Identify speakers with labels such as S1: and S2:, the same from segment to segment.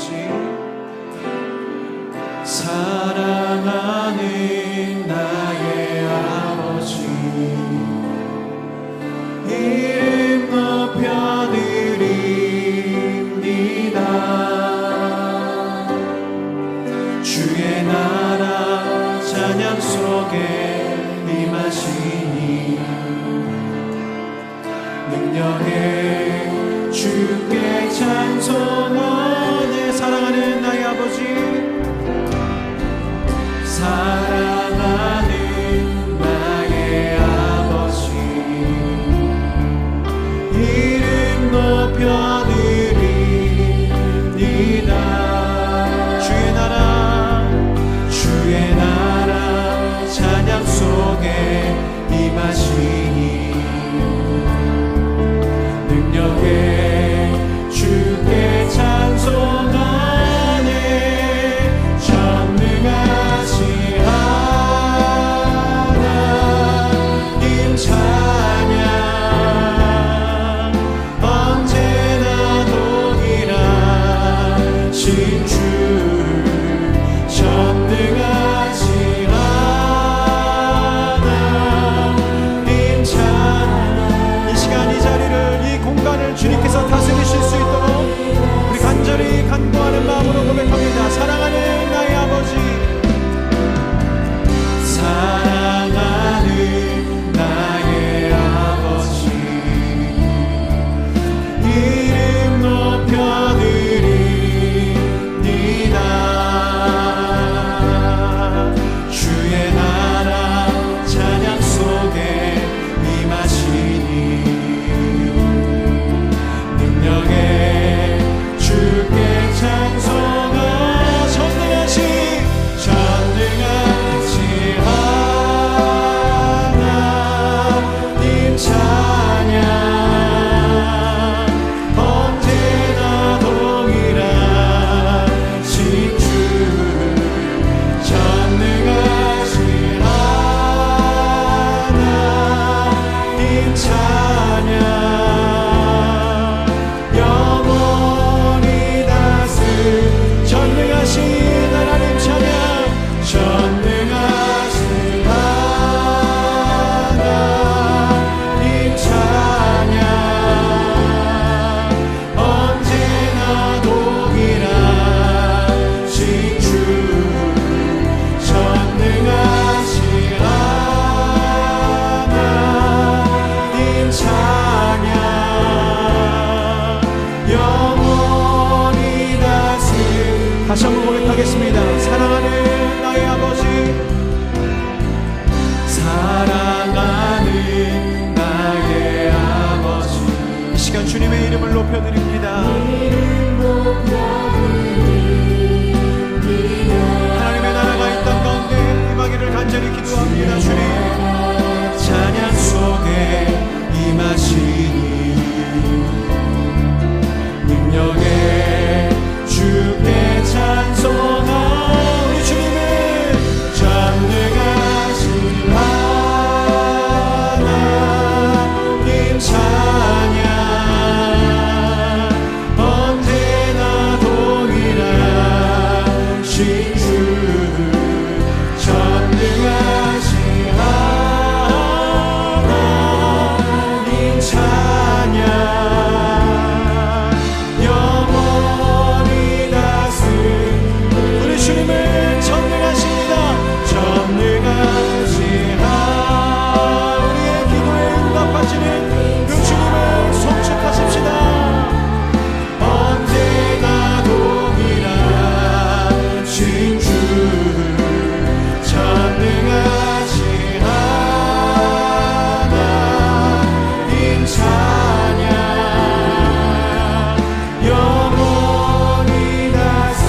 S1: 아버지, 사랑하는 나의 아버지, 이름 높여드립니다. 주의 나라 찬양 속에 임하시니 능력에 주께 찬송하네. 사랑하는 나의 아버지, 사랑하는 나의 아버지, 이름 높여드립니다. 주의 나라 찬양 속에 임하시니 능력에 주께 찬송하네. 전능하신 하나님 찬양, 언제나 동일하신 주, 전능하신 하나님 찬양. 이 시간 이 자리를, 이 공간을 주님께서 다스리실 수 있도록 우리 간절히 간구하는 마음으로 고백합니다. 사랑하는 나의 아버지, 사랑하는 나의 아버지, 이름 높여드립니다. 주의 나라 찬양 속에 임하시니 능력에 주께 찬송하. 전능하신 하나님 찬양, 언제나 동일하신 주, 전능하신 하나님 찬양, 영원히 다스. 전능하신 하나님 찬양, 전능하신 하나님 찬양, 언제나 동일하신 주, 전능하신 하나님 찬양, 영원히 다스. 다시 한번 고백하겠습니다. 사랑하는 나의 아버지, 사랑하는 나의 아버지. 이 시간 주님의 이름을 높여드립니다. 하나님의 나라가 이 땅 가운데 임하기를 간절히 기도합니다. 주님, 찬양 속에 임하시니 능력에 주께 찬송하. 우리 주님의 전능하신 하나님 찬양, 언제나 동일하신 주, 전능하신 하나님 찬양, 영원히 다스. 우리 주님을 전능하십니다. 전능하신 우리의 기도에 응답하시는 그 주님을 송축하십시다. 언제나 동일하신 주, 전능하신 하나님 찬양, 영원히 다스.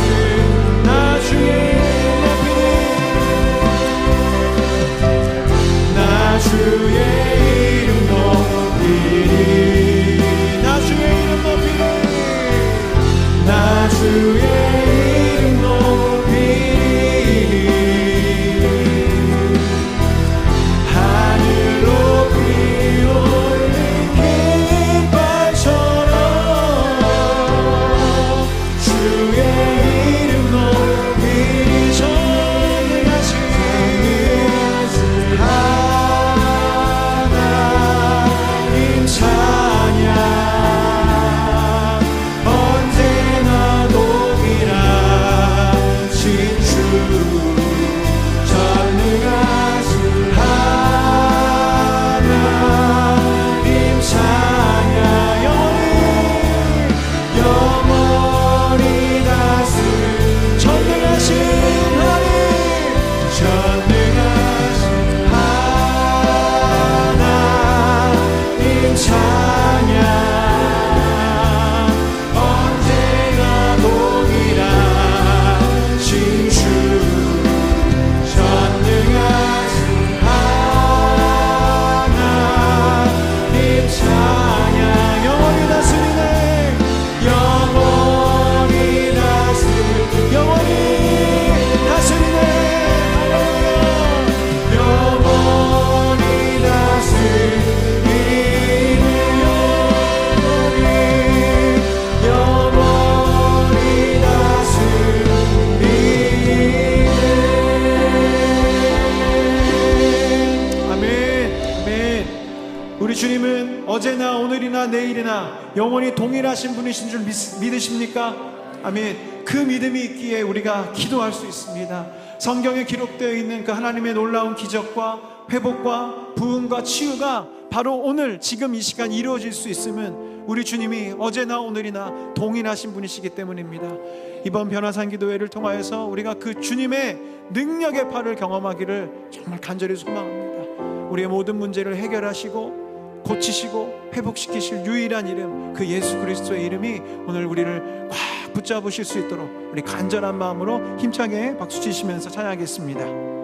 S1: 나 주의 이름 높이니, 나 주의 이름 높이니, 나 주의 이름 높이니, 나 주의 이름 높이니. 하늘 높이 올린 깃발처럼 주의 그분은 어제나 오늘이나 내일이나 영원히 동일하신 분이신 줄 믿으십니까? 아멘. 그 믿음이 있기에 우리가 기도할 수 있습니다. 성경에 기록되어 있는 그 하나님의 놀라운 기적과 회복과 부흥과 치유가 바로 오늘 지금 이 시간 이루어질 수 있음은 우리 주님이 어제나 오늘이나 동일하신 분이시기 때문입니다. 이번 변화산 기도회를 통하여서 우리가 그 주님의 능력의 팔을 경험하기를 정말 간절히 소망합니다. 우리의 모든 문제를 해결하시고 고치시고 회복시키실 유일한 이름, 그 예수 그리스도의 이름이 오늘 우리를 꽉 붙잡으실 수 있도록 우리 간절한 마음으로 힘차게 박수 치시면서 찬양하겠습니다.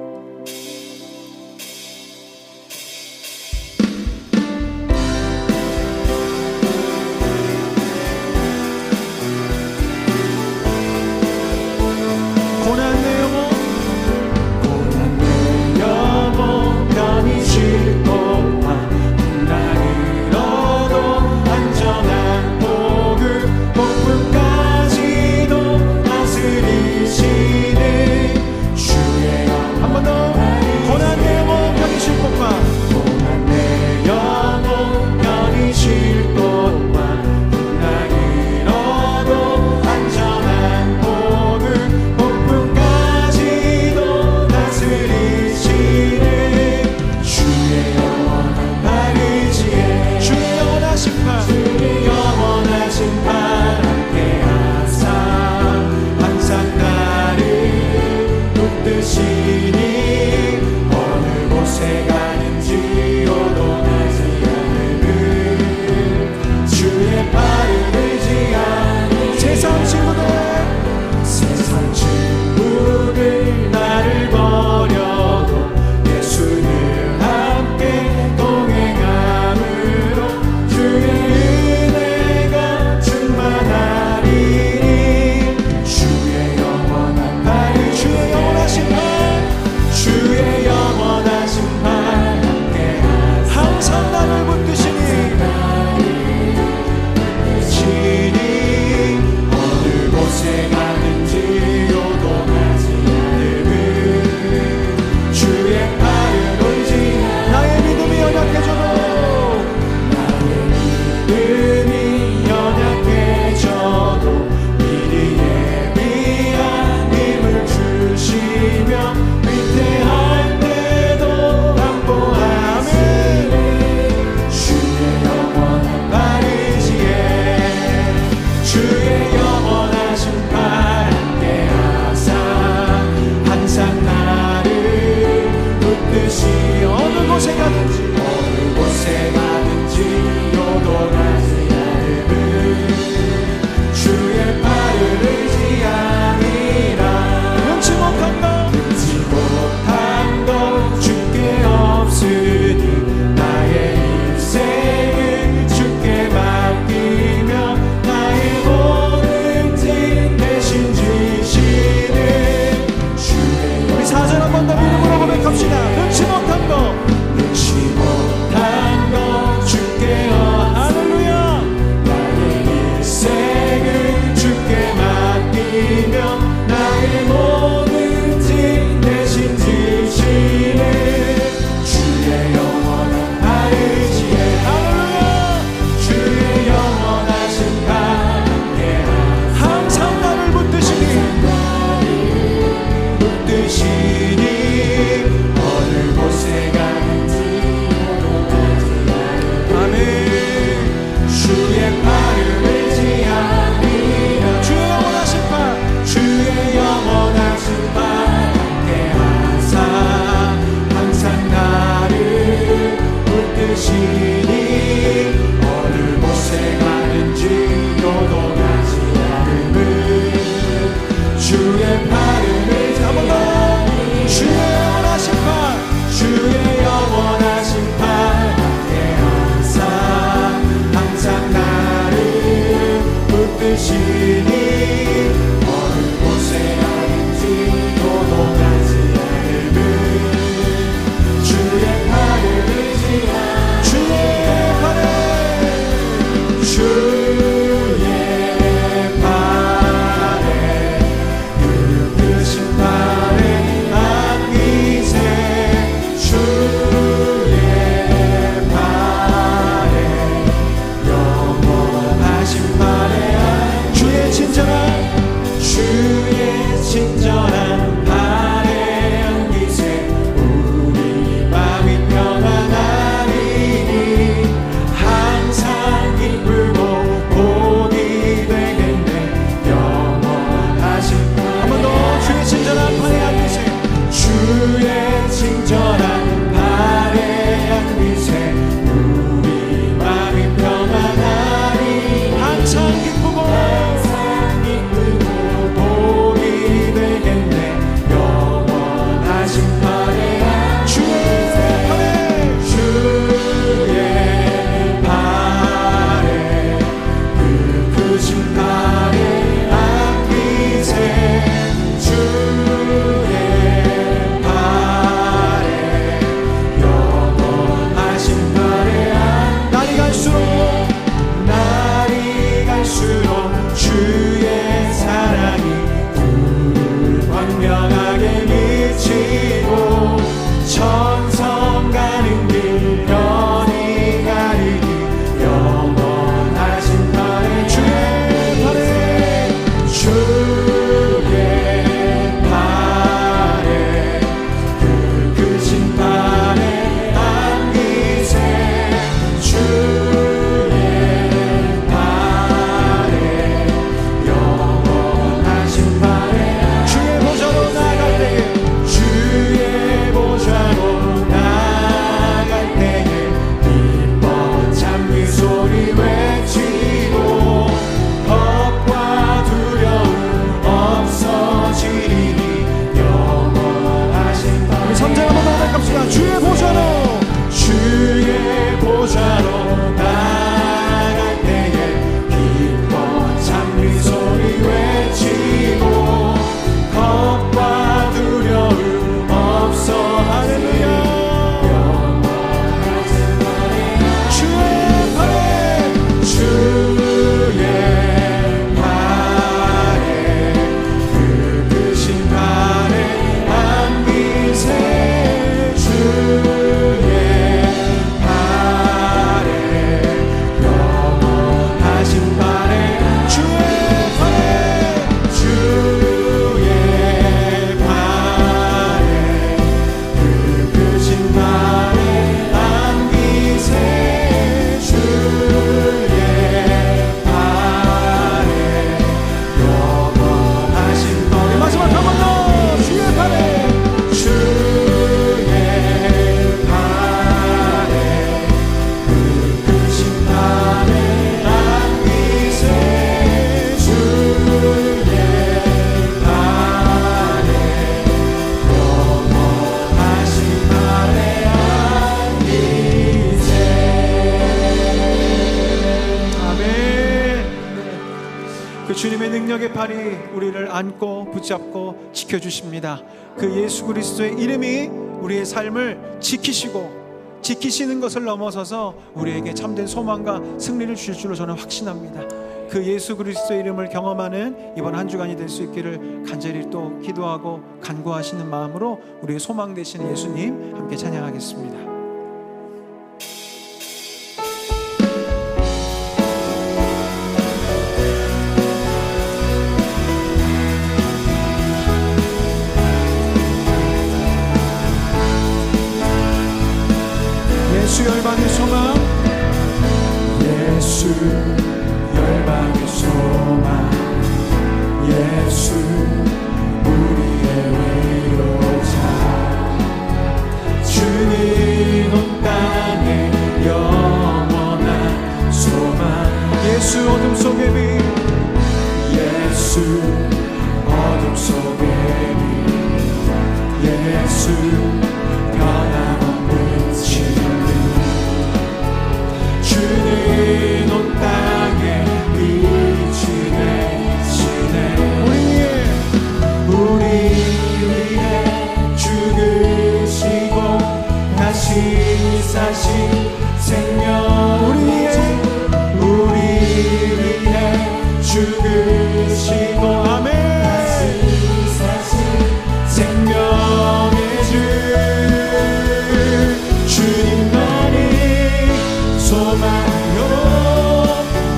S2: 주의 영원하신 팔 함께 항상 나를
S1: 주님의 능력의 팔이 우리를 안고 붙잡고 지켜주십니다. 그 예수 그리스도의 이름이 우리의 삶을 지키시는 것을 넘어서서 우리에게 참된 소망과 승리를 주실 줄로 저는 확신합니다. 그 예수 그리스도의 이름을 경험하는 이번 한 주간이 될 수 있기를 간절히 또 기도하고 간구하시는 마음으로 우리의 소망 되시는 예수님 함께 찬양하겠습니다. 예수 열방의 소망, 예수 열방의 소망, 예수 우리의 위로자, 주님 온 땅에 영원한 소망. 예수 어둠 속의 빛, 예수 어둠 속의 빛, 예수 변함없는 진리, 주님 온 땅에 빛이 되시네. 우리 위해 죽으시고 다시 사신 생명, 우리 위해 죽으시고 아멘 다시 사신 생명의 주, 주님만이 소망요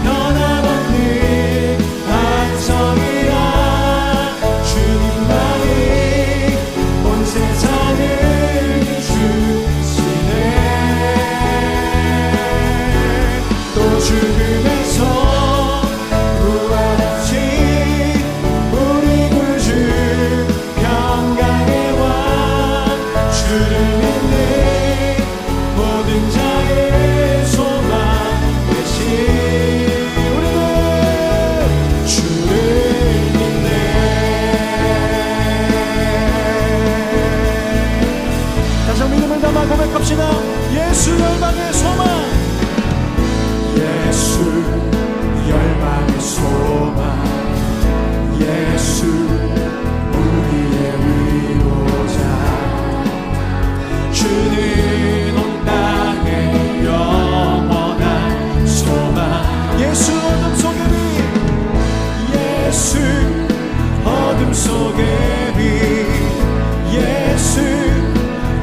S1: 변함없는 반석이라, 주님만이 온 세상을 주시네. 또 죽음에서 부활하신 우리 구주 평강의 왕, 주를 믿는 모든 자의 소망 되신 우리는 주를 믿네. 다시 한번 믿음을 담아 고백합시다. 예수 열방의 소망, 예수 열방의 소망, 예수 우리의 위로자, 주는 온 땅에 영원한 소망. 예수 어둠 속의 빛, 예수 어둠 속의 빛, 예수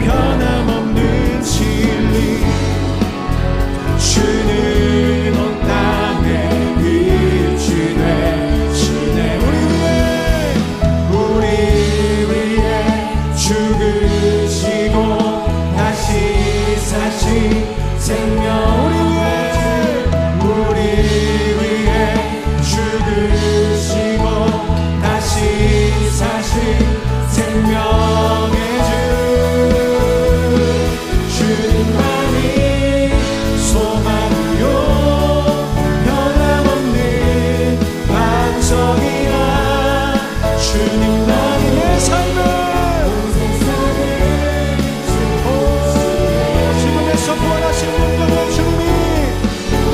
S1: 변함없는 진리, 주는 온 땅에 빛이 되시네. 우리 위해 죽으시고 다시 사신 생명, 우리 위해 죽으시고 다시 사신 생명의 주, 주님만이 소망이요 변함없는 반석이라, 주님만이 내 삶을 구원하신 분들의 주님이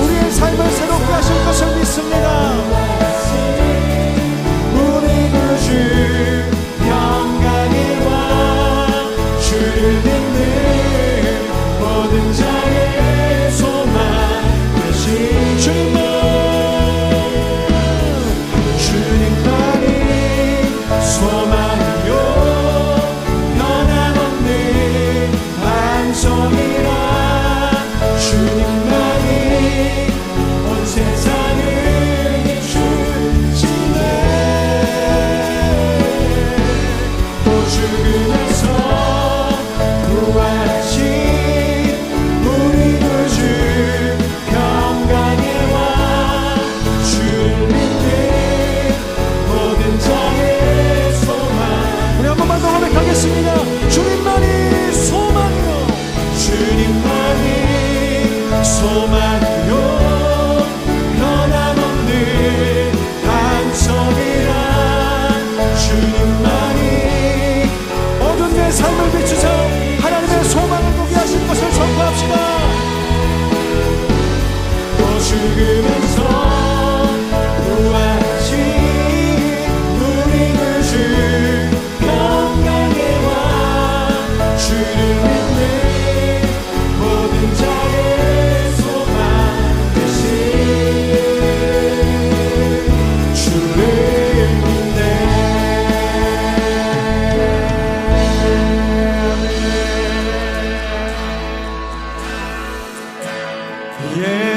S1: 우리의 삶을 새롭게 하실 것을 믿습니다. 우리 구주 평강의 왕, 주를 믿는 모든 자의 소망 되신 주님만이 소망이요 변함없는 반석이라, 주님만이 온 세상을 주시네. 또 죽음에서 부활하신 우리 구주 평강의 왕, 주를 믿는 모든 자의 소망. 우리 한 번만 더 고백하겠습니다. 주님만이 소망이요, 주님만이 소망이요 변함없는 반석이라, 주님만이 어두운 내 삶을 비추사 하나님의 소망을 보게 하실 것을 선포합시다. 또 죽음에서 부활하신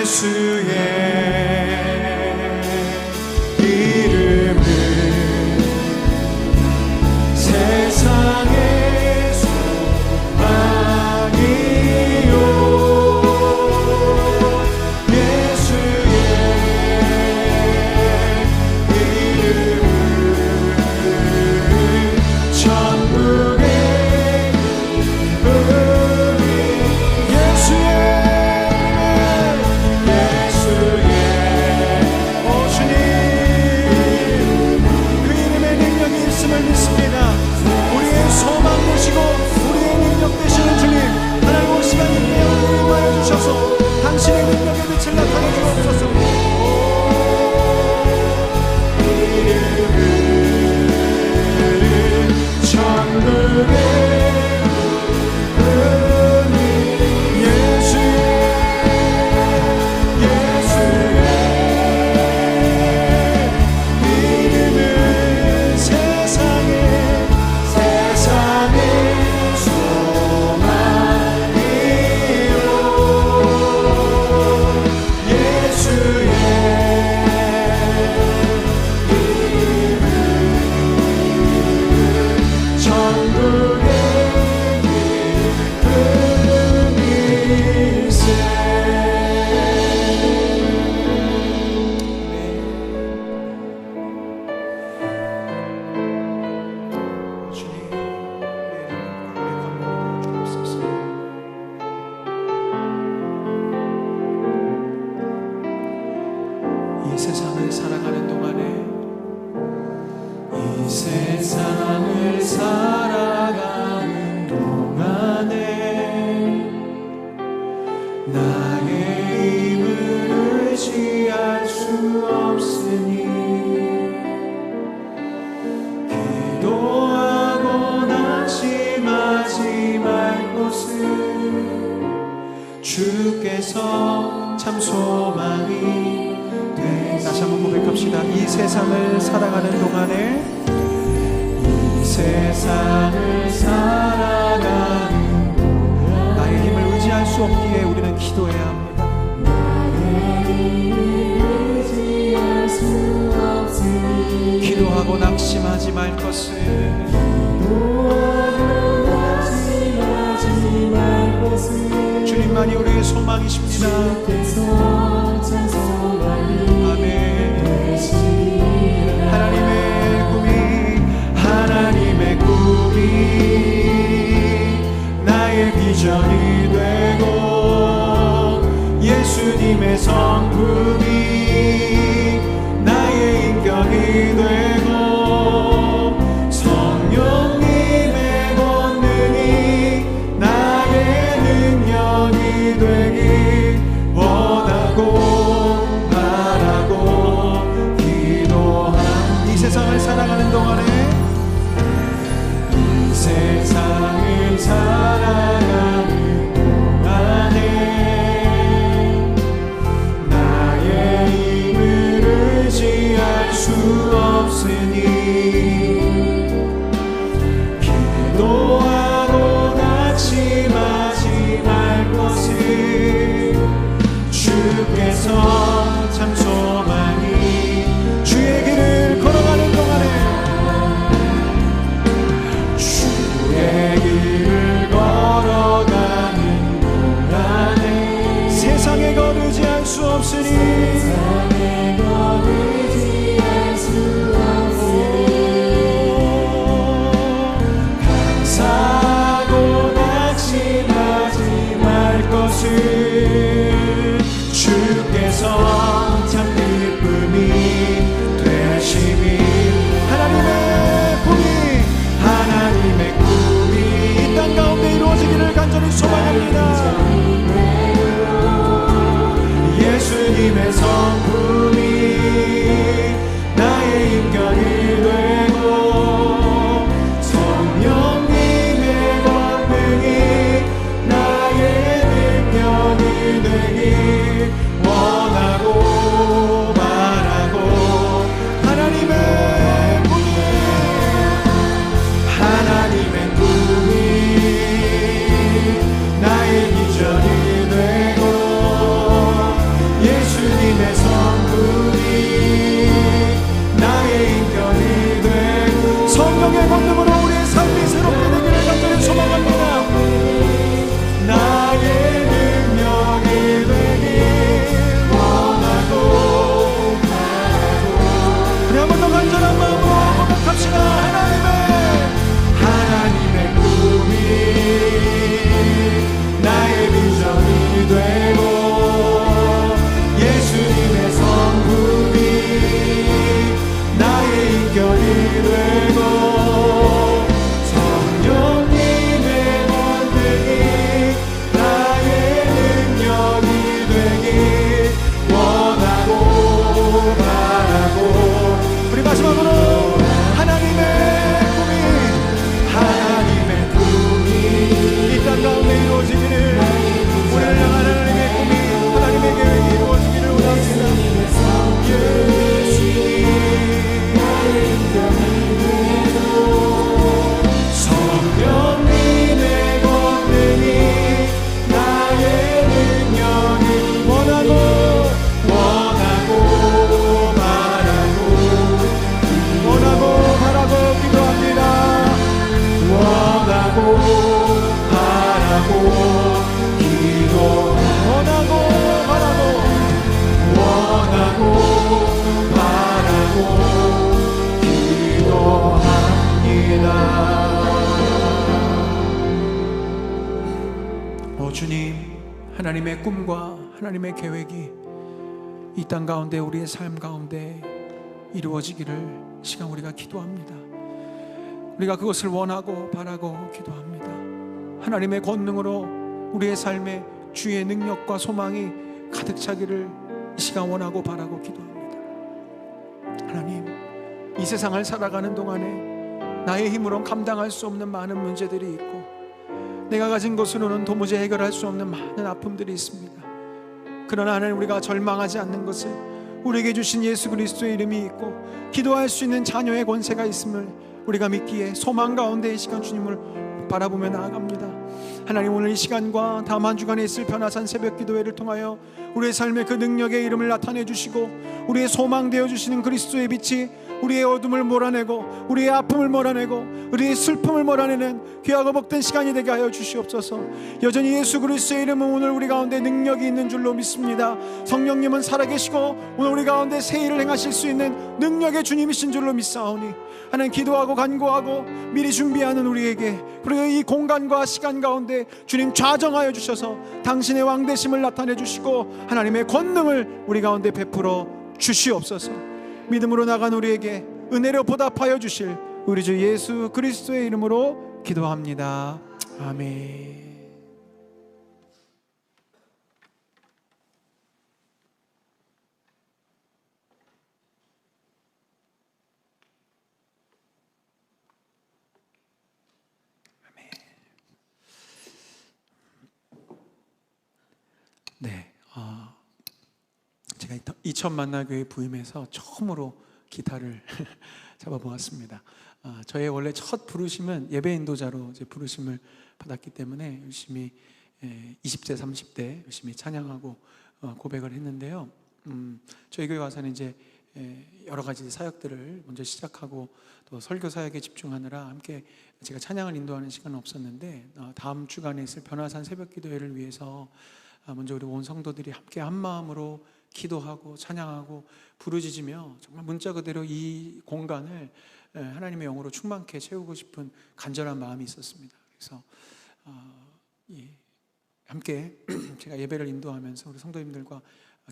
S1: 예수의 이름은 세상의 소망이요 예수의 이름은 천국의 당신의 능력의 빛을 나타내 주옵소서. 이 세상을 살아가는 동안에 나의 힘을 의지할 수 없으니 기도하고 낙심하지 말 것을 주께서 참 소망이 다시 한번 고백합시다. 이 세상을 살아가는 동안에 이 세상을 살아가는 동안에 나의 힘을 의지할 수 없기에 우리는 기도해야 합니다. 나의 힘을 의지할 수 없으니 기도하고 낙심하지 말 것을 주님만이 우리의 소망이십니다. 하나님의 꿈이 나의 비전이 되고 예수님의 성품이 나의 인격이 되고 성령님의 권능이 나의 능력이 되기 원하고 바라고 기도한 이 세상을 살아가는 동안에 이 세상을 살아가는 동안에 나의 힘을 의지할 수 없으니 기도하고 낙심하지 말 것을 주께서 참 소망이 주의 길을 걸어가는 동안에 주의 길을 걸어가는 동안에 세상에 거르지할 수 없으니 감사하고 낙심하지 말 것을 주께서 참 기쁨이 되심이 하나님의 꿈이 이 땅 가운데 이루어지기를 간절히 소망합니다. 예수님의 성품이 나의 인격이 되고 성령님의 권능이 나의 능력이 되기 원하고 바라고 하나님의 꿈이 나의 비전이 되고 하나님의 꿈과 하나님의 계획이 이 땅 가운데 우리의 삶 가운데 이루어지기를 시간 우리가 기도합니다. 우리가 그것을 원하고 바라고 기도합니다. 하나님의 권능으로 우리의 삶에 주의 능력과 소망이 가득 차기를 이 시간 원하고 바라고 기도합니다. 하나님, 이 세상을 살아가는 동안에 나의 힘으로는 감당할 수 없는 많은 문제들이 있고 내가 가진 것으로는 도무지 해결할 수 없는 많은 아픔들이 있습니다. 그러나 하나님, 우리가 절망하지 않는 것을 우리에게 주신 예수 그리스도의 이름이 있고 기도할 수 있는 자녀의 권세가 있음을 우리가 믿기에 소망 가운데 이 시간 주님을 바라보며 나아갑니다. 하나님, 오늘 이 시간과 다음 한 주간에 있을 변화산 새벽 기도회를 통하여 우리의 삶의 그 능력의 이름을 나타내 주시고 우리의 소망 되어 주시는 그리스도의 빛이 우리의 어둠을 몰아내고 우리의 아픔을 몰아내고 우리의 슬픔을 몰아내는 귀하고 복된 시간이 되게 하여 주시옵소서. 여전히 예수 그리스도의 이름은 오늘 우리 가운데 능력이 있는 줄로 믿습니다. 성령님은 살아계시고 오늘 우리 가운데 새 일을 행하실 수 있는 능력의 주님이신 줄로 믿사오니 하나님, 기도하고 간구하고 미리 준비하는 우리에게 그리고 이 공간과 시간 가운데 주님 좌정하여 주셔서 당신의 왕되심을 나타내 주시고 하나님의 권능을 우리 가운데 베풀어 주시옵소서. 믿음으로 나간 우리에게 은혜로 보답하여 주실 우리 주 예수 그리스도의 이름으로 기도합니다. 아멘. 네, 제가 이천 만나교회 부임해서 처음으로 기타를 잡아보았습니다. 저의 원래 첫 부르심은 예배 인도자로 이제 부르심을 받았기 때문에 열심히 20대 30대 열심히 찬양하고 고백을 했는데요. 저희 교회 와서는 이제 여러 가지 사역들을 먼저 시작하고 또 설교 사역에 집중하느라 함께 제가 찬양을 인도하는 시간은 없었는데 다음 주간에 있을 변화산 새벽 기도회를 위해서 먼저 우리 온 성도들이 함께 한 마음으로 기도하고 찬양하고 부르짖으며 정말 문자 그대로 이 공간을 하나님의 영으로 충만케 채우고 싶은 간절한 마음이 있었습니다. 그래서 함께 제가 예배를 인도하면서 우리 성도님들과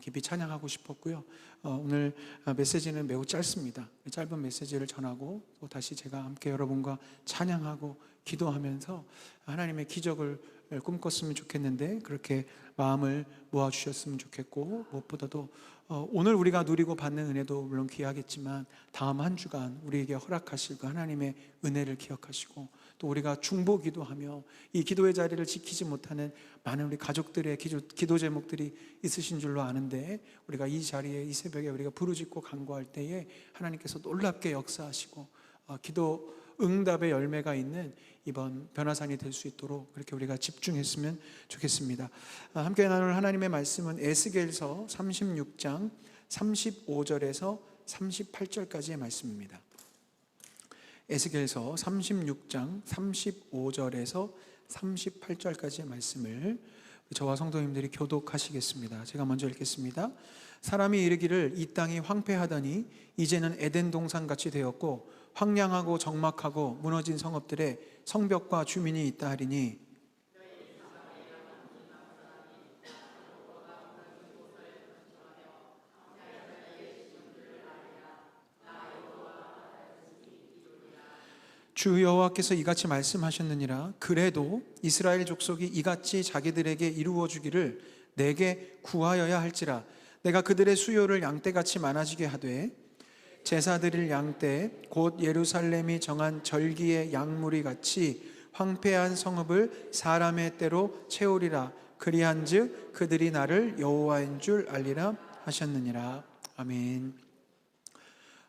S1: 깊이 찬양하고 싶었고요. 오늘 메시지는 매우 짧습니다. 짧은 메시지를 전하고 또 다시 제가 함께 여러분과 찬양하고 기도하면서 하나님의 기적을 꿈꿨으면 좋겠는데 그렇게 마음을 모아주셨으면 좋겠고, 무엇보다도 오늘 우리가 누리고 받는 은혜도 물론 귀하겠지만 다음 한 주간 우리에게 허락하실 그 하나님의 은혜를 기억하시고 또 우리가 중보 기도하며 이 기도의 자리를 지키지 못하는 많은 우리 가족들의 기도 제목들이 있으신 줄로 아는데 우리가 이 자리에 이 새벽에 우리가 부르짖고 간구할 때에 하나님께서 놀랍게 역사하시고 기도 응답의 열매가 있는 이번 변화산이 될 수 있도록 그렇게 우리가 집중했으면 좋겠습니다. 함께 나눌 하나님의 말씀은 에스겔서 36장 35절에서 38절까지의 말씀입니다. 에스겔서 36장 35절에서 38절까지의 말씀을 저와 성도님들이 교독하시겠습니다. 제가 먼저 읽겠습니다. 사람이 이르기를 이 땅이 황폐하더니 이제는 에덴 동산같이 되었고 황량하고 적막하고 무너진 성읍들에 성벽과 주민이 있다 하리니 주 여호와께서 이같이 말씀하셨느니라. 그래도 이스라엘 족속이 이같이 자기들에게 이루어 주기를 내게 구하여야 할지라. 내가 그들의 수요를 양떼같이 많아지게 하되 제사 드릴 양떼 곧 예루살렘이 정한 절기의 양무리 같이 황폐한 성읍을 사람의 때로 채우리라. 그리한즉 그들이 나를 여호와인 줄 알리라 하셨느니라. 아멘.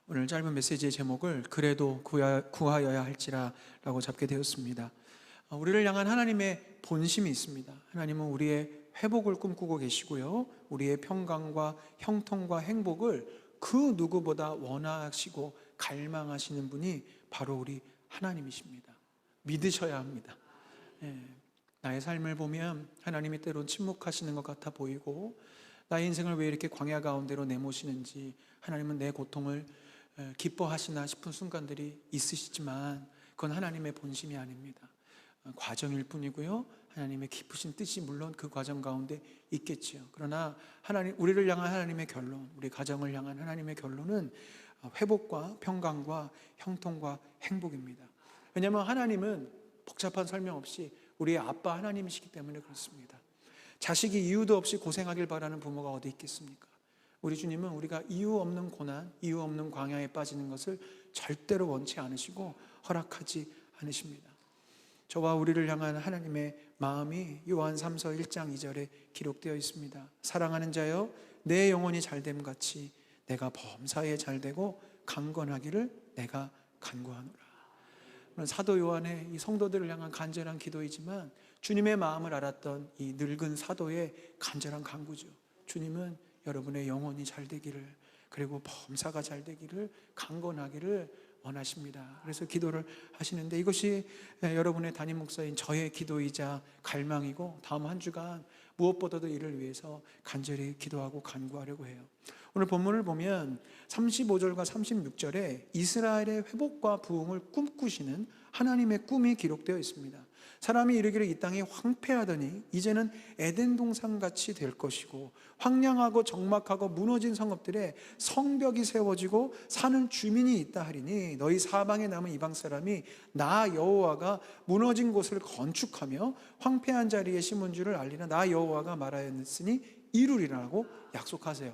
S1: 오늘 짧은 메시지의 제목을 그래도 구하여야 할지라 라고 잡게 되었습니다. 우리를 향한 하나님의 본심이 있습니다. 하나님은 우리의 회복을 꿈꾸고 계시고요, 우리의 평강과 형통과 행복을 그 누구보다 원하시고 갈망하시는 분이 바로 우리 하나님이십니다. 믿으셔야 합니다. 나의 삶을 보면 하나님이 때론 침묵하시는 것 같아 보이고 나의 인생을 왜 이렇게 광야 가운데로 내모시는지, 하나님은 내 고통을 기뻐하시나 싶은 순간들이 있으시지만 그건 하나님의 본심이 아닙니다. 과정일 뿐이고요, 하나님의 깊으신 뜻이 물론 그 과정 가운데 있겠지요. 그러나 우리를 향한 하나님의 결론, 우리 가정을 향한 하나님의 결론은 회복과 평강과 형통과 행복입니다. 왜냐하면 하나님은 복잡한 설명 없이 우리의 아빠 하나님이시기 때문에 그렇습니다. 자식이 이유도 없이 고생하길 바라는 부모가 어디 있겠습니까? 우리 주님은 우리가 이유 없는 고난, 이유 없는 광야에 빠지는 것을 절대로 원치 않으시고 허락하지 않으십니다. 저와 우리를 향한 하나님의 마음이 요한 3서 1장 2절에 기록되어 있습니다. 사랑하는 자여, 내 영혼이 잘됨 같이 내가 범사에 잘되고 강건하기를 내가 간구하노라. 사도 요한의 이 성도들을 향한 간절한 기도이지만 주님의 마음을 알았던 이 늙은 사도의 간절한 간구죠. 주님은 여러분의 영혼이 잘 되기를, 그리고 범사가 잘 되기를, 강건하기를 원하십니다. 그래서 기도를 하시는데 이것이 여러분의 담임 목사인 저의 기도이자 갈망이고 다음 한 주간 무엇보다도 이를 위해서 간절히 기도하고 간구하려고 해요. 오늘 본문을 보면 35절과 36절에 이스라엘의 회복과 부흥을 꿈꾸시는 하나님의 꿈이 기록되어 있습니다. 사람이 이르기를 이 땅이 황폐하더니 이제는 에덴 동산같이 될 것이고 황량하고 적막하고 무너진 성읍들에 성벽이 세워지고 사는 주민이 있다 하리니 너희 사방에 남은 이방 사람이 나 여호와가 무너진 곳을 건축하며 황폐한 자리에 심은 줄을 알리라. 나 여호와가 말하였으니 이루리라고 약속하세요.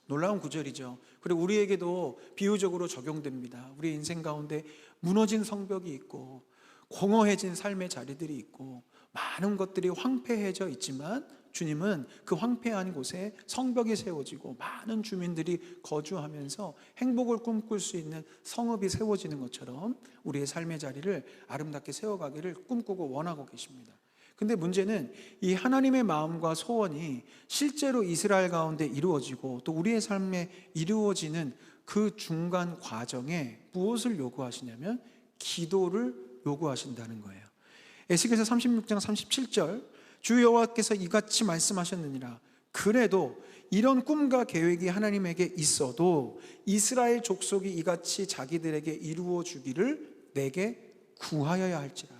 S1: 놀라운 구절이죠. 그리고 우리에게도 비유적으로 적용됩니다. 우리 인생 가운데 무너진 성벽이 있고 공허해진 삶의 자리들이 있고 많은 것들이 황폐해져 있지만 주님은 그 황폐한 곳에 성벽이 세워지고 많은 주민들이 거주하면서 행복을 꿈꿀 수 있는 성읍이 세워지는 것처럼 우리의 삶의 자리를 아름답게 세워가기를 꿈꾸고 원하고 계십니다. 근데 문제는 이 하나님의 마음과 소원이 실제로 이스라엘 가운데 이루어지고 또 우리의 삶에 이루어지는 그 중간 과정에 무엇을 요구하시냐면 기도를 요구하신다는 거예요. 에스겔서 36장 37절 주 여호와께서 이같이 말씀하셨느니라. 그래도 이런 꿈과 계획이 하나님에게 있어도 이스라엘 족속이 이같이 자기들에게 이루어 주기를 내게 구하여야 할지라.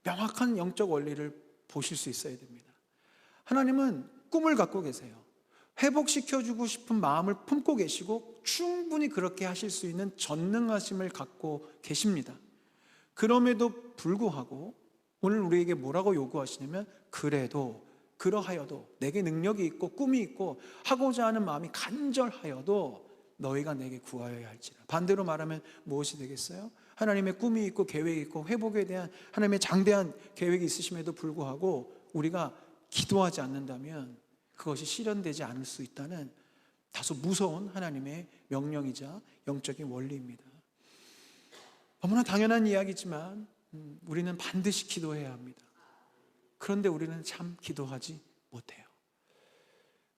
S1: 명확한 영적 원리를 보실 수 있어야 됩니다. 하나님은 꿈을 갖고 계세요. 회복시켜주고 싶은 마음을 품고 계시고 충분히 그렇게 하실 수 있는 전능하심을 갖고 계십니다. 그럼에도 불구하고 오늘 우리에게 뭐라고 요구하시냐면 그래도 그러하여도 내게 능력이 있고 꿈이 있고 하고자 하는 마음이 간절하여도 너희가 내게 구하여야 할지라. 반대로 말하면 무엇이 되겠어요? 하나님의 꿈이 있고 계획이 있고 회복에 대한 하나님의 장대한 계획이 있으심에도 불구하고 우리가 기도하지 않는다면 그것이 실현되지 않을 수 있다는 다소 무서운 하나님의 명령이자 영적인 원리입니다. 너무나 당연한 이야기지만 우리는 반드시 기도해야 합니다. 그런데 우리는 참 기도하지 못해요.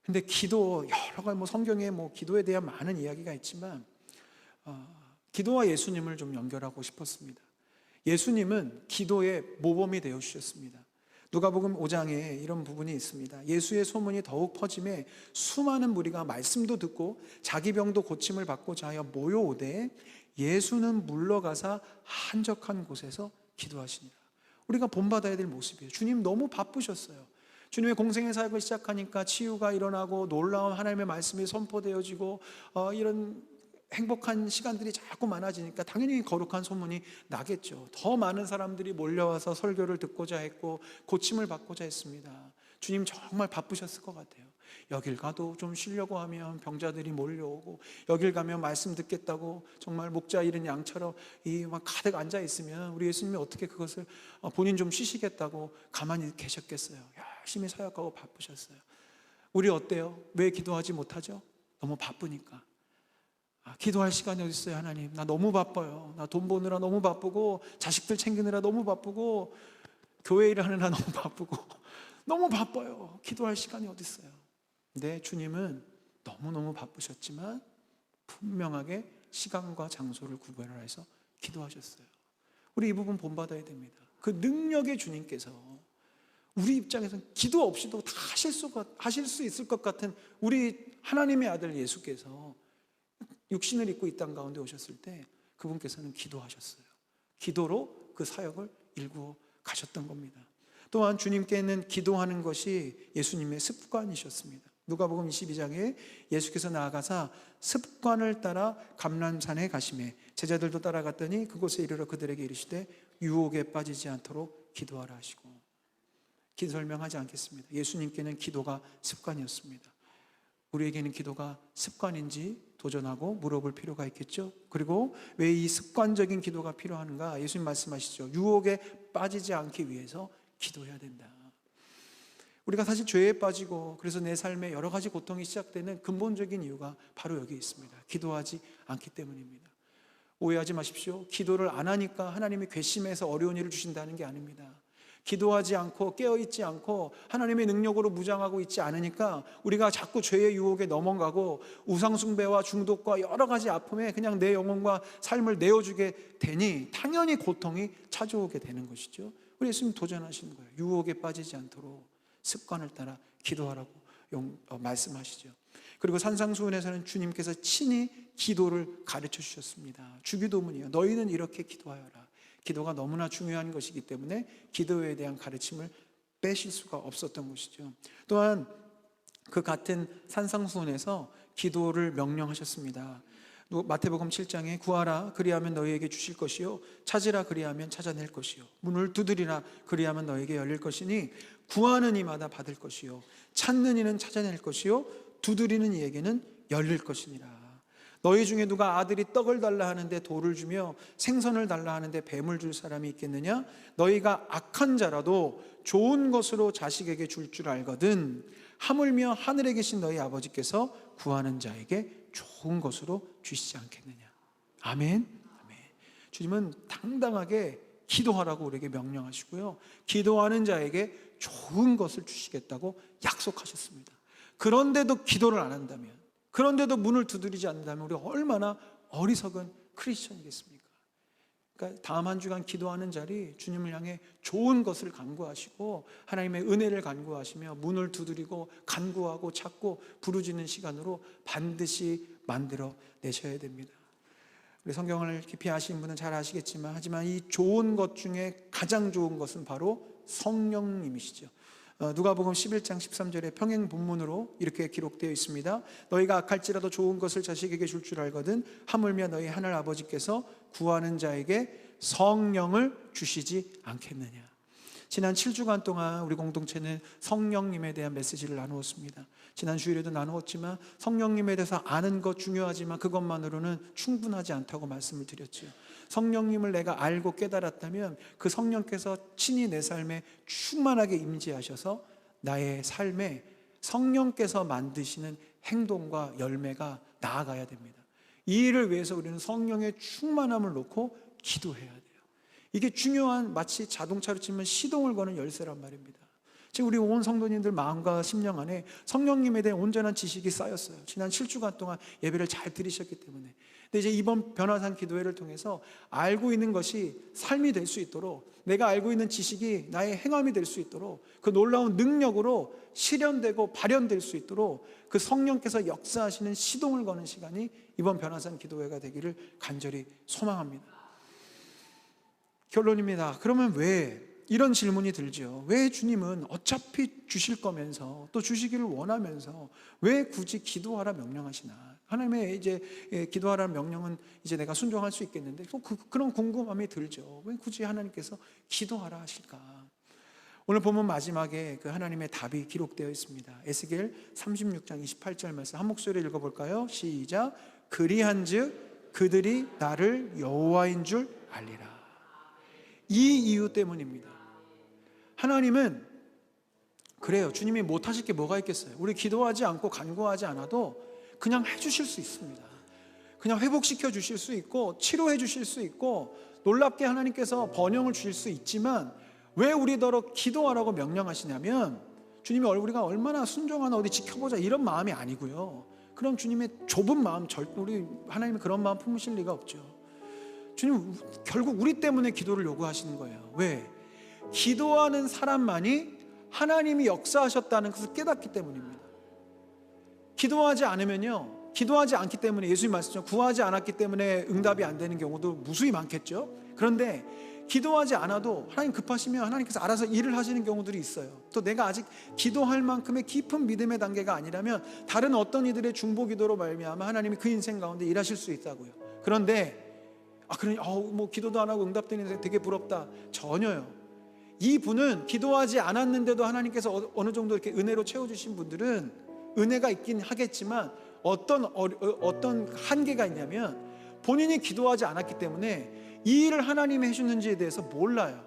S1: 근데 기도 여러 가지 성경에 기도에 대한 많은 이야기가 있지만 기도와 예수님을 좀 연결하고 싶었습니다. 예수님은 기도의 모범이 되어 주셨습니다. 누가복음 5장에 이런 부분이 있습니다. 예수의 소문이 더욱 퍼짐에 수많은 무리가 말씀도 듣고 자기 병도 고침을 받고자 하여 모여오되 예수는 물러가사 한적한 곳에서 기도하시니라. 우리가 본받아야 될 모습이에요. 주님 너무 바쁘셨어요. 주님의 공생의 사역을 시작하니까 치유가 일어나고 놀라운 하나님의 말씀이 선포되어지고 이런 행복한 시간들이 자꾸 많아지니까 당연히 거룩한 소문이 나겠죠. 더 많은 사람들이 몰려와서 설교를 듣고자 했고 고침을 받고자 했습니다. 주님 정말 바쁘셨을 것 같아요. 여길 가도 좀 쉬려고 하면 병자들이 몰려오고 여길 가면 말씀 듣겠다고 정말 목자 잃은 양처럼 막 가득 앉아 있으면 우리 예수님이 어떻게 그것을 본인 좀 쉬시겠다고 가만히 계셨겠어요. 열심히 사역하고 바쁘셨어요. 우리 어때요? 왜 기도하지 못하죠? 너무 바쁘니까. 기도할 시간이 어디 있어요? 하나님 나 너무 바빠요. 나 돈 버느라 너무 바쁘고 자식들 챙기느라 너무 바쁘고 교회 일하느라 너무 바쁘고 너무 바빠요. 기도할 시간이 어디 있어요? 근데 주님은 너무너무 바쁘셨지만 분명하게 시간과 장소를 구별을 해서 기도하셨어요. 우리 이 부분 본받아야 됩니다. 그 능력의 주님께서 우리 입장에서는 기도 없이도 다 하실 수 있을 것 같은 우리 하나님의 아들 예수께서 육신을 입고 이 땅 가운데 오셨을 때 그분께서는 기도하셨어요. 기도로 그 사역을 일구어 가셨던 겁니다. 또한 주님께는 기도하는 것이 예수님의 습관이셨습니다. 누가복음 22장에 예수께서 나아가사 습관을 따라 감람산에 가시매 제자들도 따라갔더니 그곳에 이르러 그들에게 이르시되 유혹에 빠지지 않도록 기도하라 하시고, 긴 설명하지 않겠습니다. 예수님께는 기도가 습관이었습니다. 우리에게는 기도가 습관인지 도전하고 물어볼 필요가 있겠죠. 그리고 왜 이 습관적인 기도가 필요한가? 예수님 말씀하시죠. 유혹에 빠지지 않기 위해서 기도해야 된다. 우리가 사실 죄에 빠지고 그래서 내 삶에 여러 가지 고통이 시작되는 근본적인 이유가 바로 여기 있습니다. 기도하지 않기 때문입니다. 오해하지 마십시오. 기도를 안 하니까 하나님이 괘씸해서 어려운 일을 주신다는 게 아닙니다. 기도하지 않고 깨어있지 않고 하나님의 능력으로 무장하고 있지 않으니까 우리가 자꾸 죄의 유혹에 넘어가고 우상숭배와 중독과 여러 가지 아픔에 그냥 내 영혼과 삶을 내어주게 되니 당연히 고통이 찾아오게 되는 것이죠. 우리 예수님 도전하시는 거예요. 유혹에 빠지지 않도록 습관을 따라 기도하라고 말씀하시죠. 그리고 산상수훈에서는 주님께서 친히 기도를 가르쳐 주셨습니다. 주기도문이에요. 너희는 이렇게 기도하여라. 기도가 너무나 중요한 것이기 때문에 기도에 대한 가르침을 빼실 수가 없었던 것이죠. 또한 그 같은 산상수훈에서 기도를 명령하셨습니다. 마태복음 7장에 구하라 그리하면 너희에게 주실 것이요 찾으라 그리하면 찾아낼 것이요 문을 두드리라 그리하면 너희에게 열릴 것이니 구하는 이마다 받을 것이요 찾는 이는 찾아낼 것이요 두드리는 이에게는 열릴 것이니라. 너희 중에 누가 아들이 떡을 달라 하는데 돌을 주며 생선을 달라 하는데 뱀을 줄 사람이 있겠느냐? 너희가 악한 자라도 좋은 것으로 자식에게 줄 줄 알거든 하물며 하늘에 계신 너희 아버지께서 구하는 자에게 좋은 것으로 주시지 않겠느냐. 아멘. 아멘. 주님은 당당하게 기도하라고 우리에게 명령하시고요, 기도하는 자에게 좋은 것을 주시겠다고 약속하셨습니다. 그런데도 기도를 안 한다면, 그런데도 문을 두드리지 않는다면 우리가 얼마나 어리석은 크리스천이겠습니까? 그러니까 다음 한 주간 기도하는 자리 주님을 향해 좋은 것을 간구하시고 하나님의 은혜를 간구하시며 문을 두드리고 간구하고 찾고 부르짖는 시간으로 반드시 만들어 내셔야 됩니다. 우리 성경을 깊이 아시는 분은 잘 아시겠지만, 하지만 이 좋은 것 중에 가장 좋은 것은 바로 성령님이시죠. 누가복음 11장 13절에 평행 본문으로 이렇게 기록되어 있습니다. 너희가 악할지라도 좋은 것을 자식에게 줄 줄 알거든 하물며 너희 하늘 아버지께서 구하는 자에게 성령을 주시지 않겠느냐. 지난 7주간 동안 우리 공동체는 성령님에 대한 메시지를 나누었습니다. 지난 주일에도 나누었지만 성령님에 대해서 아는 것 중요하지만 그것만으로는 충분하지 않다고 말씀을 드렸죠. 성령님을 내가 알고 깨달았다면 그 성령께서 친히 내 삶에 충만하게 임재하셔서 나의 삶에 성령께서 만드시는 행동과 열매가 나아가야 됩니다. 이 일을 위해서 우리는 성령의 충만함을 놓고 기도해야 돼요. 이게 중요한, 마치 자동차로 치면 시동을 거는 열쇠란 말입니다. 지금 우리 온 성도님들 마음과 심령 안에 성령님에 대한 온전한 지식이 쌓였어요. 지난 7주간 동안 예배를 잘 들으셨기 때문에. 근데 이제 이번 변화산 기도회를 통해서 알고 있는 것이 삶이 될 수 있도록, 내가 알고 있는 지식이 나의 행함이 될 수 있도록, 그 놀라운 능력으로 실현되고 발현될 수 있도록 그 성령께서 역사하시는 시동을 거는 시간이 이번 변화산 기도회가 되기를 간절히 소망합니다. 결론입니다. 그러면 왜 이런 질문이 들죠? 왜 주님은 어차피 주실 거면서 또 주시기를 원하면서 왜 굳이 기도하라 명령하시나? 하나님의 이제 기도하라는 명령은 이제 내가 순종할 수 있겠는데 또 그런 궁금함이 들죠. 왜 굳이 하나님께서 기도하라 하실까? 오늘 본문 마지막에 그 하나님의 답이 기록되어 있습니다. 에스겔 36장 28절 말씀 한 목소리로 읽어볼까요? 시작. 그리한즉 그들이 나를 여호와인 줄 알리라. 이 이유 때문입니다. 하나님은 그래요. 주님이 못하실 게 뭐가 있겠어요? 우리 기도하지 않고 간구하지 않아도 그냥 해주실 수 있습니다. 그냥 회복시켜 주실 수 있고 치료해 주실 수 있고 놀랍게 하나님께서 번영을 주실 수 있지만, 왜 우리더러 기도하라고 명령하시냐면 주님이 우리가 얼마나 순종하나 어디 지켜보자 이런 마음이 아니고요. 그럼 주님의 좁은 마음, 우리 하나님이 그런 마음 품으실 리가 없죠. 주님 결국 우리 때문에 기도를 요구하시는 거예요. 왜? 기도하는 사람만이 하나님이 역사하셨다는 것을 깨닫기 때문입니다. 기도하지 않으면요, 기도하지 않기 때문에, 예수님 말씀처럼 구하지 않았기 때문에 응답이 안 되는 경우도 무수히 많겠죠. 그런데 기도하지 않아도 하나님 급하시면 하나님께서 알아서 일을 하시는 경우들이 있어요. 또 내가 아직 기도할 만큼의 깊은 믿음의 단계가 아니라면 다른 어떤 이들의 중보 기도로 말미암아 하나님이 그 인생 가운데 일하실 수 있다고요. 그런데 뭐 기도도 안 하고 응답되는 인생 되게 부럽다. 전혀요. 이 분은 기도하지 않았는데도 하나님께서 어느 정도 이렇게 은혜로 채워주신 분들은 은혜가 있긴 하겠지만 어떤 한계가 있냐면 본인이 기도하지 않았기 때문에 이 일을 하나님이 해주는지에 대해서 몰라요.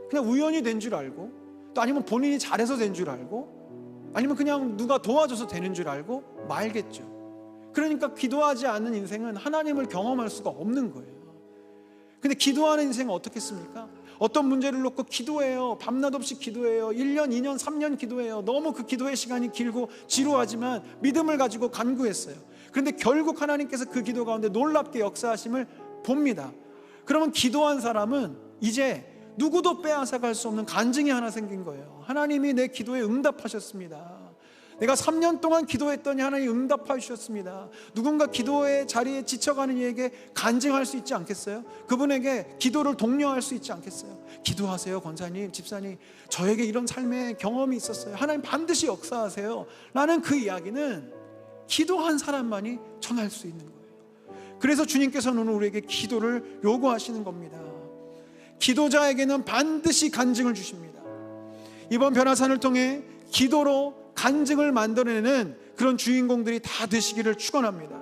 S1: 그냥 우연히 된 줄 알고, 또 아니면 본인이 잘해서 된 줄 알고, 아니면 그냥 누가 도와줘서 되는 줄 알고 말겠죠. 그러니까 기도하지 않는 인생은 하나님을 경험할 수가 없는 거예요. 근데 기도하는 인생은 어떻겠습니까? 어떤 문제를 놓고 기도해요. 밤낮 없이 기도해요. 1년, 2년, 3년 기도해요. 너무 그 기도의 시간이 길고 지루하지만 믿음을 가지고 간구했어요. 그런데 결국 하나님께서 그 기도 가운데 놀랍게 역사하심을 봅니다. 그러면 기도한 사람은 이제 누구도 빼앗아갈 수 없는 간증이 하나 생긴 거예요. 하나님이 내 기도에 응답하셨습니다. 내가 3년 동안 기도했더니 하나님 응답해 주셨습니다. 누군가 기도의 자리에 지쳐가는 이에게 간증할 수 있지 않겠어요? 그분에게 기도를 독려할 수 있지 않겠어요? 기도하세요, 권사님, 집사님, 저에게 이런 삶의 경험이 있었어요. 하나님 반드시 역사하세요. 라는 그 이야기는 기도한 사람만이 전할 수 있는 거예요. 그래서 주님께서는 오늘 우리에게 기도를 요구하시는 겁니다. 기도자에게는 반드시 간증을 주십니다. 이번 변화산을 통해 기도로 간증을 만들어내는 그런 주인공들이 다 되시기를 축원합니다.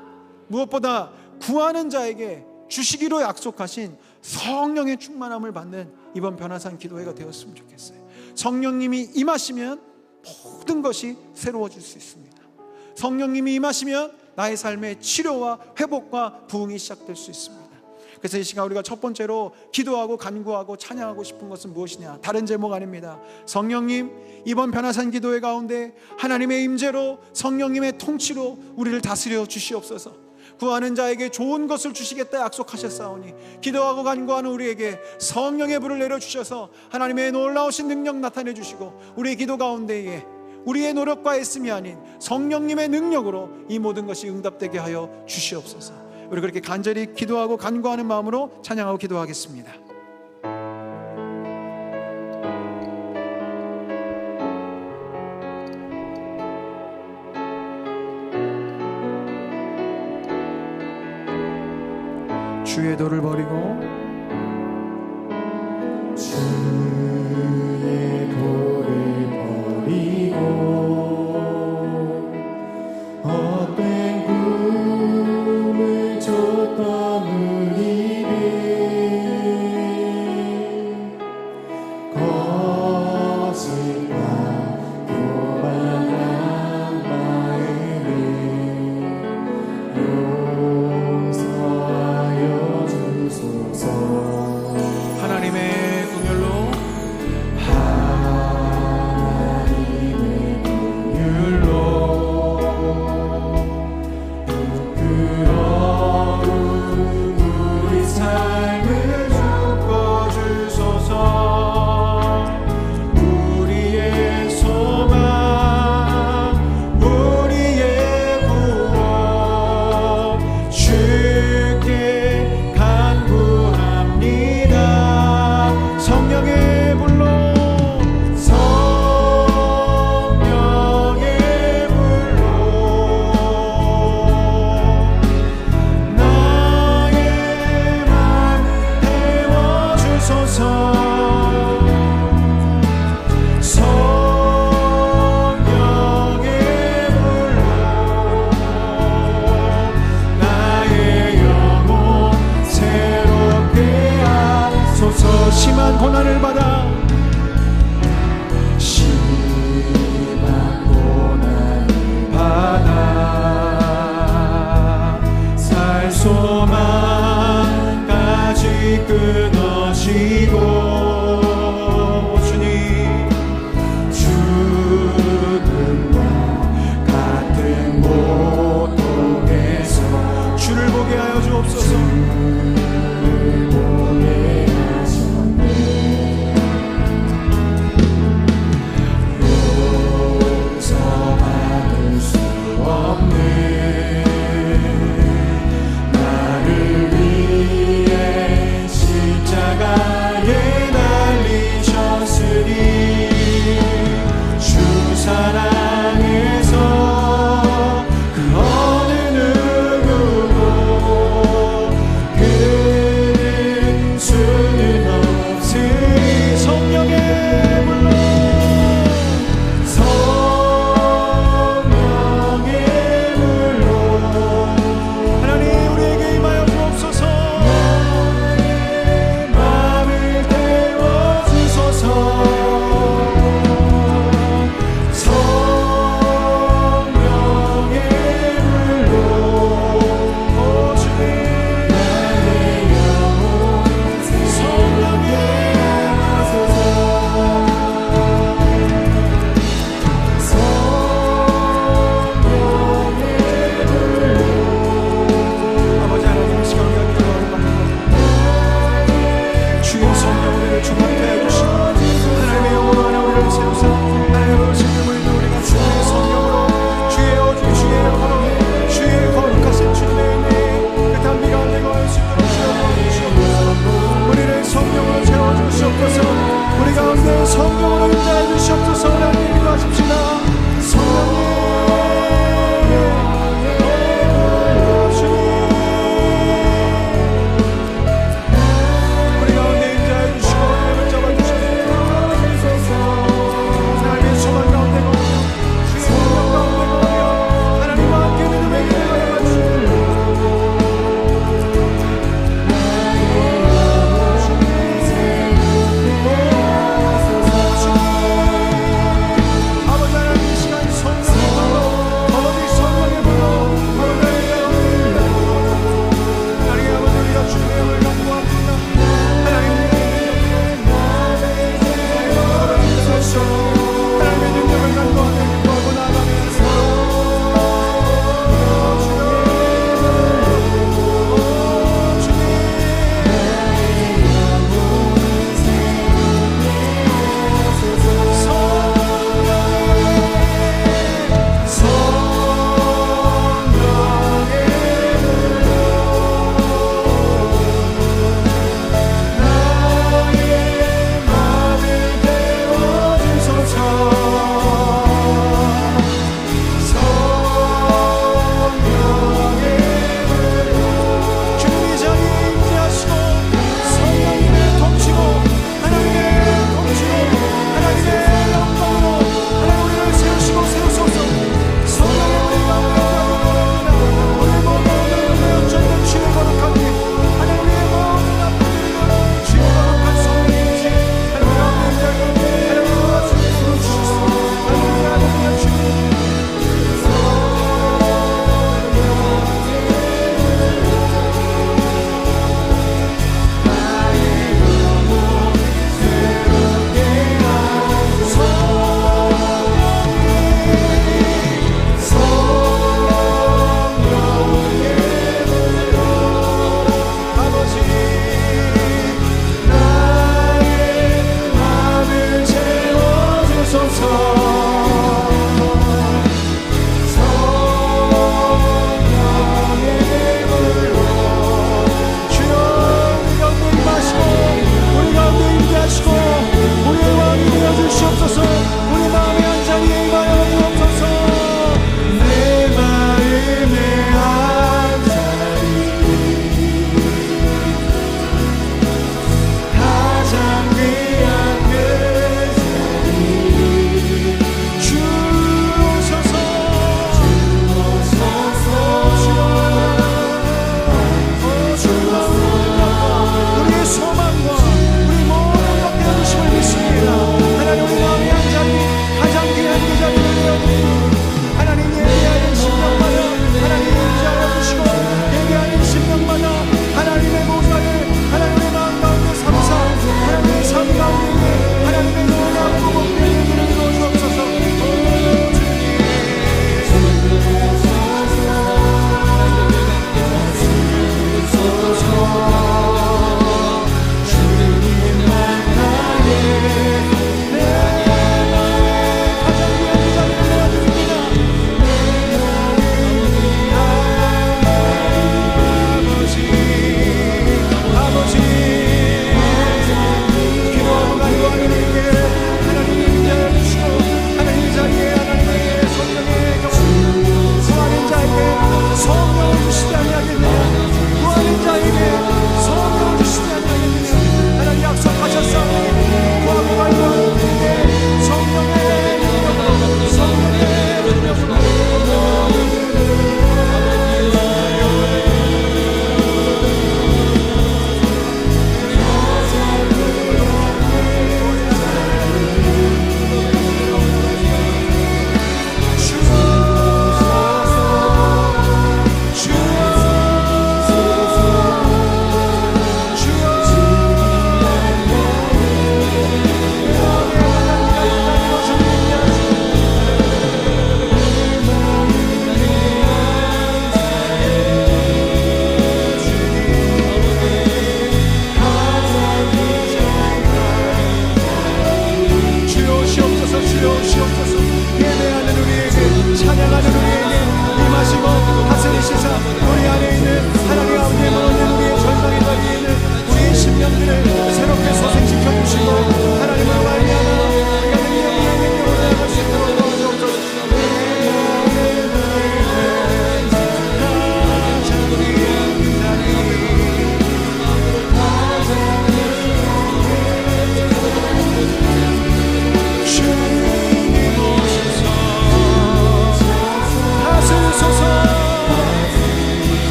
S1: 무엇보다 구하는 자에게 주시기로 약속하신 성령의 충만함을 받는 이번 변화산 기도회가 되었으면 좋겠어요. 성령님이 임하시면 모든 것이 새로워질 수 있습니다. 성령님이 임하시면 나의 삶의 치료와 회복과 부흥이 시작될 수 있습니다. 그래서 이 시간 우리가 첫 번째로 기도하고 간구하고 찬양하고 싶은 것은 무엇이냐? 다른 제목 아닙니다. 성령님, 이번 변화산 기도회 가운데 하나님의 임재로, 성령님의 통치로 우리를 다스려 주시옵소서. 구하는 자에게 좋은 것을 주시겠다 약속하셨사오니 기도하고 간구하는 우리에게 성령의 불을 내려주셔서 하나님의 놀라우신 능력 나타내 주시고 우리의 기도 가운데에 우리의 노력과 애씀이 아닌 성령님의 능력으로 이 모든 것이 응답되게 하여 주시옵소서. 우리 그렇게 간절히 기도하고 간구하는 마음으로 찬양하고 기도하겠습니다. 주의 도를 버리고
S2: 주의 도를 버리고 헛된 꿈을 쫓던 우리를 거짓과 교만한 마음을 용서하여 주소서.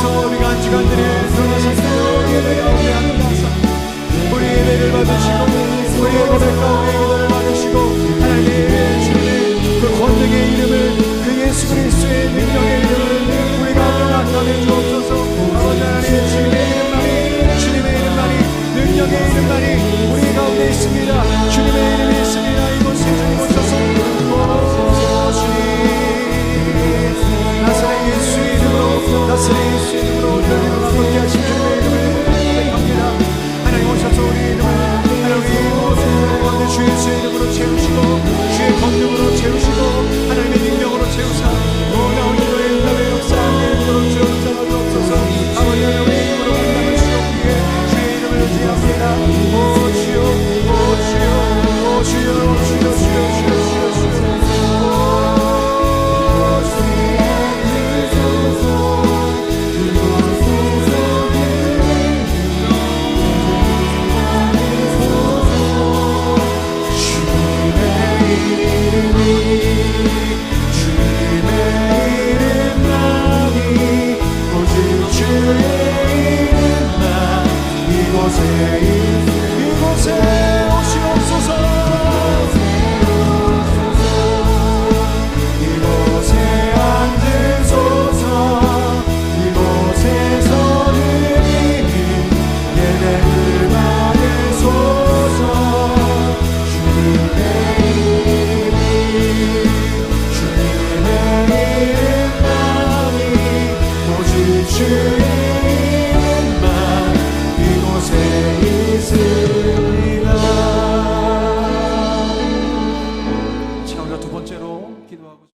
S1: 오셔서 우리가 한 주간들이 드러나서 예배 가운데 앉아서 우리 예배를 받으시고 우리의 고백 가운데 기도를 받으시고 하나님의 주님의 그 권능의 이름을 그 예수 그리스도의 능력의 이름을 우리 가운데 나타내 주옵소서. 아버지 하나님 주님의 이름만이 능력의 이름만이 우리 가운데 있습니다. 주님의 이름이 있습니다. 이곳에 주님 오셔서 나사렛 예수의 이름으로 나사렛 예수의 이름으로 오늘을 함께 하신 주님의 이름을 고백합니다. 하나님 오셔서 우리 이름을 하나님 모든 주 예수의 이름으로 채우시고 주의 권능으로 채우시고 하나님의 능력으로 채우사 놀라운 기도의 응답의 역사 함께 이끌어 주옵소서. 아버지 하나님